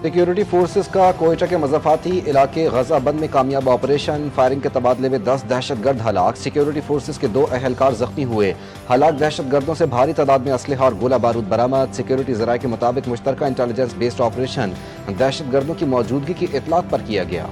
Security forces का कोयटा के मज़ाफ़ाती इलाके गज़ाबंद में कामयाब ऑपरेशन। फायरिंग के तबादले में 10 दहशतगर्द हलाक। सिक्योरिटी फोर्सेस के 2 अहलकार जख्मी हुए। हलाक दहशतगर्दों से भारी तादाद में असलहा और गोला बारूद बरामद। सिक्योरिटी ज़राए के मुताबिक मुश्तरका इंटेलिजेंस बेस्ड ऑपरेशन दहशतगर्दों की मौजूदगी की इतलात पर किया गया।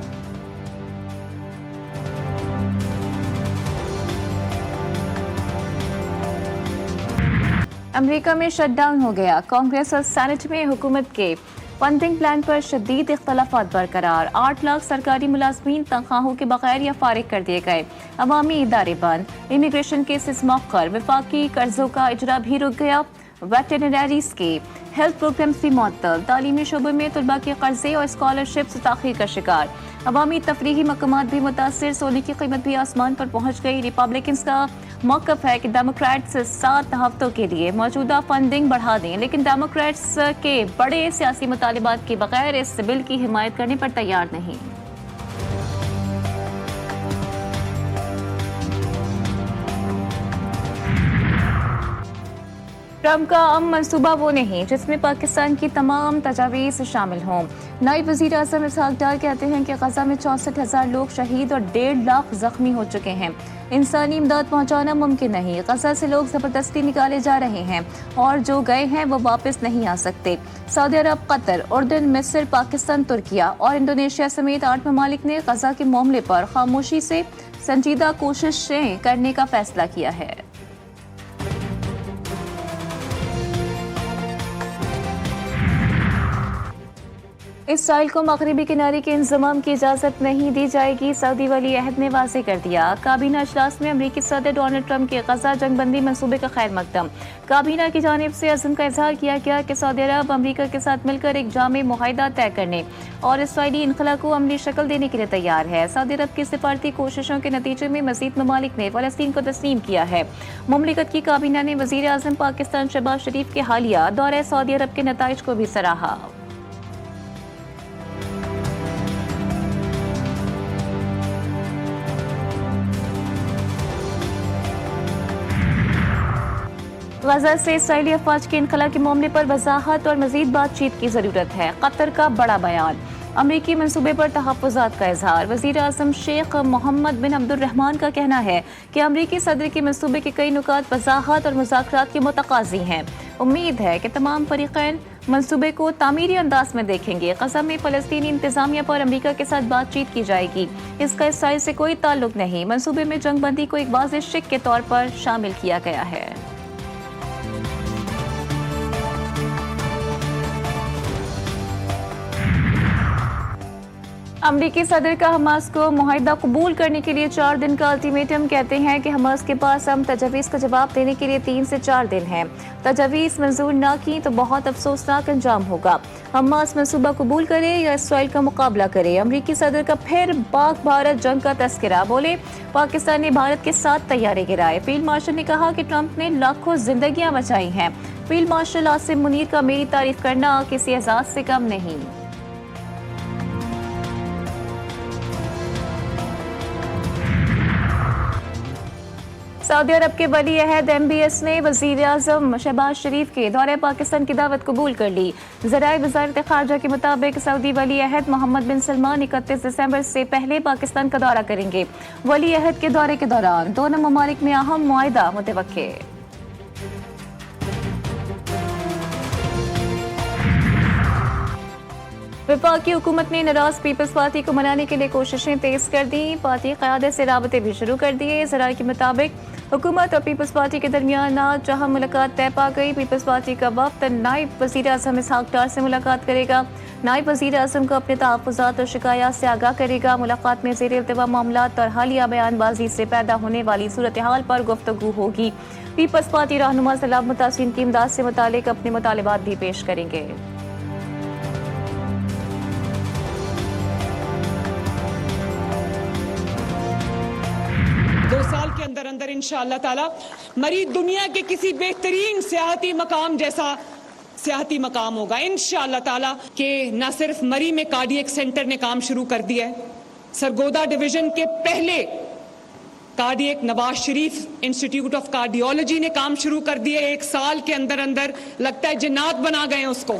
अमेरिका में शटडाउन हो गया। कांग्रेस और सेनेट में हुकूमत के फंडिंग प्लान पर शदीद इख्तलाफात बरकरार। 8 लाख सरकारी मुलाजमीन तनख्वाहों के बगैर या फारिग कर दिए गए। अवामी इदारे बंद। इमिग्रेशन केसेस मौखर। वफाकी कर्जों का इजरा भी रुक गया। वेटरनरीज के हेल्थ प्रोग्राम्स भी मुअत्तल। तालीमी शोबे में तलबा के कर्जे और स्कॉलरशिप्स ताख़ीर का शिकार। अवामी तफरीही मकामात भी मुतासर। सोने की कीमत भी आसमान पर पहुंच गई। रिपब्लिकन्स का मौक़िफ़ है कि डेमोक्रेट्स 7 हफ्तों के लिए मौजूदा फंडिंग बढ़ा दें, लेकिन डेमोक्रेट्स के बड़े सियासी मुतालिबात के बगैर इस बिल की हिमायत करने पर तैयार नहीं। ट्रंप का मनसूबा वो नहीं जिसमें पाकिस्तान की तमाम तजावीज़ शामिल हों। नायब वज़ीर आज़म इसहाक डार कहते हैं कि गज़ा में 64,000 लोग शहीद और 1.5 लाख जख्मी हो चुके हैं। इंसानी इमदाद पहुँचाना मुमकिन नहीं। गज़ा से लोग ज़बरदस्ती निकाले जा रहे हैं और जो गए हैं वो वापस नहीं आ सकते। सऊदी अरब, कतर, उर्दन, मिस्र, पाकिस्तान, तुर्किया और इंडोनेशिया समेत 8 ममालिक ने गज़ा के मामले पर खामोशी से संजीदा कोशिशें करने का फैसला किया है। इसराइल को मगरबी किनारे के इंजमाम की इजाज़त नहीं दी जाएगी। सऊदी वली अहद ने वाज़ेह कर दिया। काबीना इजलास में अमरीकी सदर डोनाल्ड ट्रंप के गज़ा जंगबंदी मंसूबे का खैर मकदम। काबीना की जानिब से अज़्म का इजहार किया गया कि सऊदी अरब अमरीका के साथ मिलकर एक जामे मुआहिदा तय करने और इसराइली इनखला को अमली शक्ल देने के लिए तैयार है। सऊदी अरब की सिफारती कोशिशों के नतीजे में मज़ीद ममालिक ने फ़लस्तीन को तस्लीम किया है। मुमलिकत की काबीना ने वज़ीर आज़म पाकिस्तान शहबाज शरीफ के हालिया दौरे सऊदी अरब के नताइज को भी सराहा। गज़ा से इसराइली अफवाज के इनखला के मामले पर वजाहत और मजीद बातचीत की जरूरत है। कतर का बड़ा बयान। अमरीकी मंसूबे पर तहफ़्फ़ुज़ात का इजहार। वज़ीर आज़म शेख मोहम्मद बिन अब्दुर्रहमान का कहना है कि अमरीकी सदर के मंसूबे के कई नुकात वजाहत और मुज़ाकरात के मुतकाज़ी हैं। उम्मीद है कि तमाम फरीक़ैन मंसूबे को तामीरी अंदाज में देखेंगे। गज़ा में फ़लस्तीनी इंतज़ामिया पर अमरीका के साथ बातचीत की जाएगी। इसका इसराइल से कोई ताल्लुक नहीं। मंसूबे में जंगबंदी को एक वाज़ेह शिक के तौर पर शामिल किया गया है। अमरीकी सदर का हमास को मुआहिदा कबूल करने के लिए 4 दिन का अल्टीमेटम। कहते हैं कि हमास के पास हम तजवीज़ का जवाब देने के लिए 3 से 4 दिन हैं। तजवीज़ मंजूर ना की तो बहुत अफसोसनाक अंजाम होगा। हमास मंसूबा कबूल करे या इसराइल का मुकाबला करे। अमरीकी सदर का फिर पाक भारत जंग का तस्करा। बोले पाकिस्तान ने भारत के साथ तैयारे गिराए। फील्ड मार्शल ने कहा कि ट्रंप ने लाखों जिंदगियां बचाई हैं। फील्ड मार्शल आसिम मुनीर का मेरी तारीफ करना किसी एजाज से कम नहीं। सऊदी अरब के वली अहद MBS ने वज़ीर आज़म शहबाज शरीफ के दौरे पाकिस्तान की दावत कबूल कर ली। ज़राए वज़ारत ख़ारजा के मुताबिक सऊदी वली अहद मोहम्मद बिन सलमान 31 दिसंबर से पहले पाकिस्तान का दौरा करेंगे। वली अहद के दौरे के दौरान दोनों ममालिक में अहम मुआहिदा मुतवक्के। वफाकी हुकूमत ने नाराज पीपल्स पार्टी को मनाने के लिए कोशिशें तेज कर दी। पार्टी क़यादत से राबते भी शुरू कर दिए। ज़राए के मुताबिक हुकूमत और पीपल्स पार्टी के दरमियान आज जहां मुलाकात तय पा गई। पीपल्स पार्टी का वफ्द नायब वज़ीर आज़म इसहाक डार से मुलाकात करेगा। नायब वज़ीर आज़म को अपने तहफ़्फ़ुज़ात और शिकायत से आगाह करेगा। मुलाकात में ज़ेर इल्तिवा मामलात और हालिया बयानबाजी से पैदा होने वाली सूरत हाल पर गुफ्तगू होगी। पीपल्स पार्टी रहनुमा सैलाब मुतासिरीन की इमदाद से मुतालिक अपने मुतालिबात भी पेश करेंगे। के अंदर अंदर इंशाअल्लाह ताला मरी दुनिया के किसी बेहतरीन सियाहती मकाम जैसा सियाहती मकाम होगा इंशाअल्लाह ताला। के न सिर्फ मरी में कार्डियक सेंटर ने काम शुरू कर दिया है, सरगोदा डिवीजन के पहले cardiac Nawaz Sharif institute of cardiology ने काम शुरू कर दिया। 1 साल के अंदर अंदर लगता है जिन्नात बना गए उसको।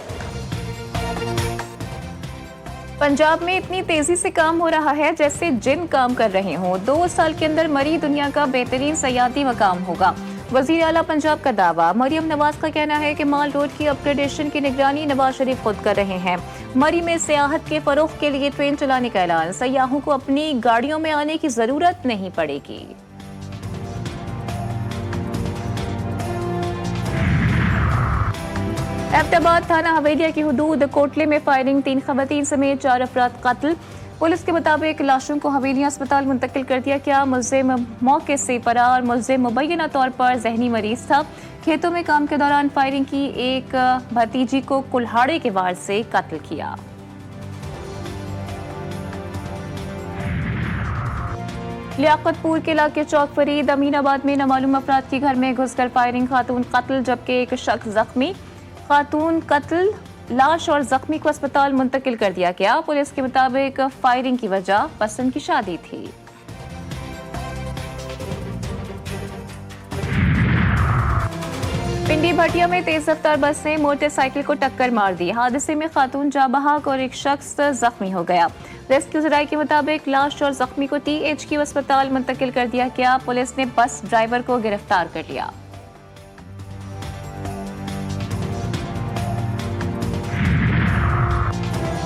पंजाब में इतनी तेजी से काम हो रहा है जैसे जिन काम कर रहे हों। 2 साल के अंदर मरी दुनिया का बेहतरीन सयाहती मकाम होगा। वजीर आला पंजाब का दावा। मरियम नवाज का कहना है कि माल रोड की अपग्रेडेशन की निगरानी नवाज शरीफ खुद कर रहे हैं। मरी में सियाहत के फरोग के लिए ट्रेन चलाने का ऐलान। सयाहों को अपनी गाड़ियों में आने की जरूरत नहीं पड़ेगी। एबटाबाद थाना हवेलिया की हुदूद कोटले में फायरिंग, 3 खवातीन समेत 4 अफराद कत्ल। पुलिस के मुताबिक लाशों को हवेलिया अस्पताल मुंतकिल कर दिया गया। मुलजिम मौके से फरार। मुलजिम मुबैना तौर पर जहनी मरीज था। खेतों में काम के दौरान फायरिंग की। एक भतीजी को कुल्हाड़े के वार से कत्ल किया। लियाकतपुर के इलाके चौक फरीद अमीनाबाद में नामालूम अफराद के घर में घुसकर फायरिंग, खातून कत्ल जबकि एक शख्स जख्मी। खातून कत्ल, लाश और जख्मी को अस्पताल मुंतकिल कर दिया गया। पुलिस के मुताबिक फायरिंग की वजह पसंद की शादी थी। पिंडी भटिया में तेज रफ्तार बस ने मोटरसाइकिल को टक्कर मार दी। हादसे में खातून जाँ बहक और एक शख्स जख्मी हो गया। रेस्क्यू जराये के मुताबिक लाश और जख्मी को THQ अस्पताल मुंतकिल कर दिया गया। पुलिस ने बस ड्राइवर को गिरफ्तार कर लिया।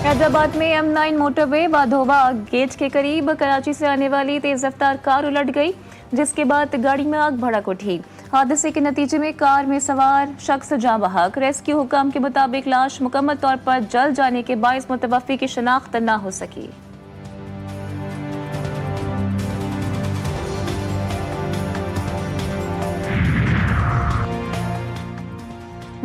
हैदराबाद में M9 मोटरवे वाधोवा गेट के करीब कराची से आने वाली तेज रफ्तार कार उलट गई, जिसके बाद गाड़ी में आग भड़क उठी। हादसे के नतीजे में कार में सवार शख्स जाँ बहक। रेस्क्यू हुकाम के मुताबिक लाश मुकम्मल तौर पर जल जाने के बायस मुतवफ़्फ़ी की शनाख्त न हो सकी।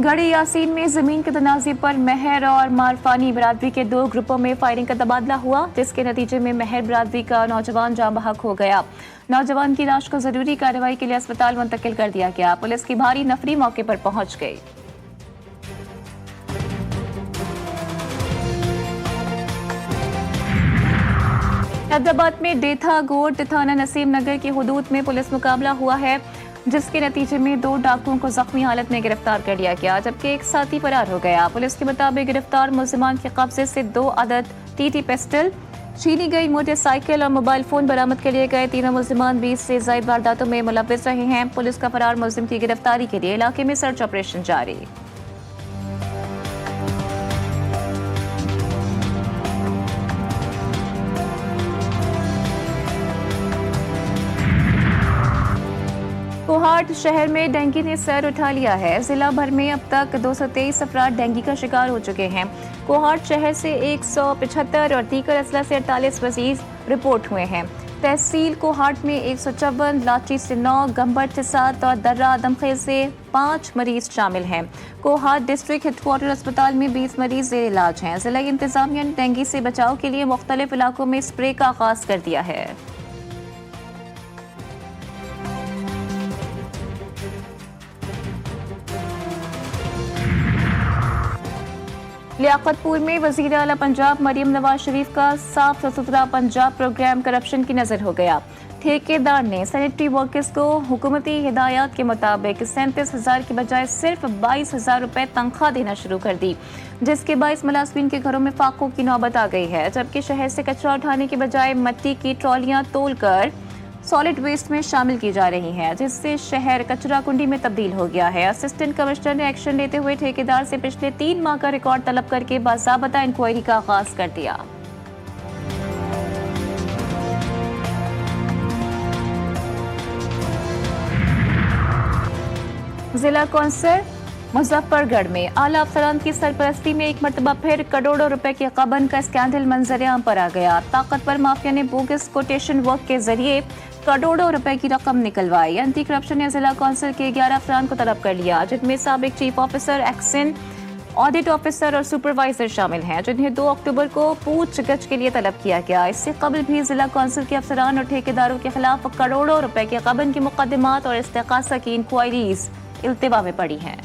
गढ़ी यासीन में जमीन के तनाज़े पर महर और मारफानी बरादरी के 2 ग्रुपों में फायरिंग का तबादला हुआ, जिसके नतीजे में महर बरादरी का नौजवान जाँ बहक हो गया। नौजवान की लाश को जरूरी कार्रवाई के लिए अस्पताल मुंतकिल कर दिया गया। पुलिस की भारी नफरी मौके पर पहुंच गई। हैदराबाद में डेथा गोट थाना नसीम नगर की हुदूद में पुलिस मुकाबला हुआ है, जिसके नतीजे में 2 डाकुओं को जख्मी हालत में गिरफ्तार कर लिया गया, जबकि एक साथी फरार हो गया। पुलिस के मुताबिक गिरफ्तार मुल्जिमान के कब्जे से 2 अदद TT पिस्टल, छीनी गई मोटरसाइकिल और मोबाइल फोन बरामद कर लिए गए। तीनों मुल्जिमान 20 से ज़ायद वारदातों में मुलव्विस रहे हैं। पुलिस का फरार मुल्जिम की गिरफ्तारी के लिए इलाके में सर्च ऑपरेशन जारी। कोहाट शहर में डेंगू ने सर उठा लिया है। जिला भर में अब तक 223 अफराद डेंगू का शिकार हो चुके हैं। कोहाट शहर से 175 और दीगर अजला से 48 मरीज रिपोर्ट हुए हैं। तहसील कोहाट में 154, लाची से 9, गंबर से 7 और दर्रा आदमखेल से 5 मरीज शामिल हैं। कोहाट डिस्ट्रिक्ट हेडक्वार्टर अस्पताल में 20 मरीज जेर इलाज हैं। जिला इंतजामिया ने डेंगू से बचाव के लिए मुख्तलिफ इलाकों में स्प्रे का आगाज कर दिया है। लियाकतपुर में वजीर आला पंजाब मरियम नवाज शरीफ का साफ सुथरा पंजाब प्रोग्राम करप्शन की नजर हो गया। ठेकेदार ने सैनिटरी वर्कर्स को हुकूमती हिदायत के मुताबिक 37,000 की बजाय सिर्फ 22,000 रुपए तनख्वाह देना शुरू कर दी, जिसके बायस मुलाजमीन के घरों में फाकों की नौबत आ गई है। जबकि शहर से कचरा उठाने के बजाय मिट्टी की ट्रॉलियां तोलकर सॉलिड वेस्ट में शामिल की जा रही हैं, जिससे शहर कचरा कुंडी में तब्दील हो गया है। असिस्टेंट कमिश्नर ने एक्शन लेते हुए ठेकेदार से पिछले 3 माह का रिकॉर्ड तलब करके बाज़ाबता इंक्वायरी का आगाज कर दिया। जिला कौंसिल मुजफ्फरगढ़ में आला अफसरान की सरपरस्ती में एक मरतबा फिर करोड़ों रुपए के गबन का स्कैंडल मंजर-ए-आम पर आ गया। ताकतवर माफिया ने बोगस कोटेशन वर्क के जरिए करोड़ों रुपए की रकम निकलवाई। एंटी करप्शन ने जिला कौंसिल के 11 अफसरान को तलब कर लिया, जिनमें साबिक chief officer, action audit officer और सुपरवाइजर शामिल हैं, जिन्हें 2 अक्टूबर को पूछगछ के लिए तलब किया गया। इससे कबल भी जिला कौंसिल के अफसरान और ठेकेदारों के खिलाफ करोड़ों रुपए के गबन की मुकदमात और इस्तेगासा की इंक्वायरीज इल्तिवा में पड़ी हैं।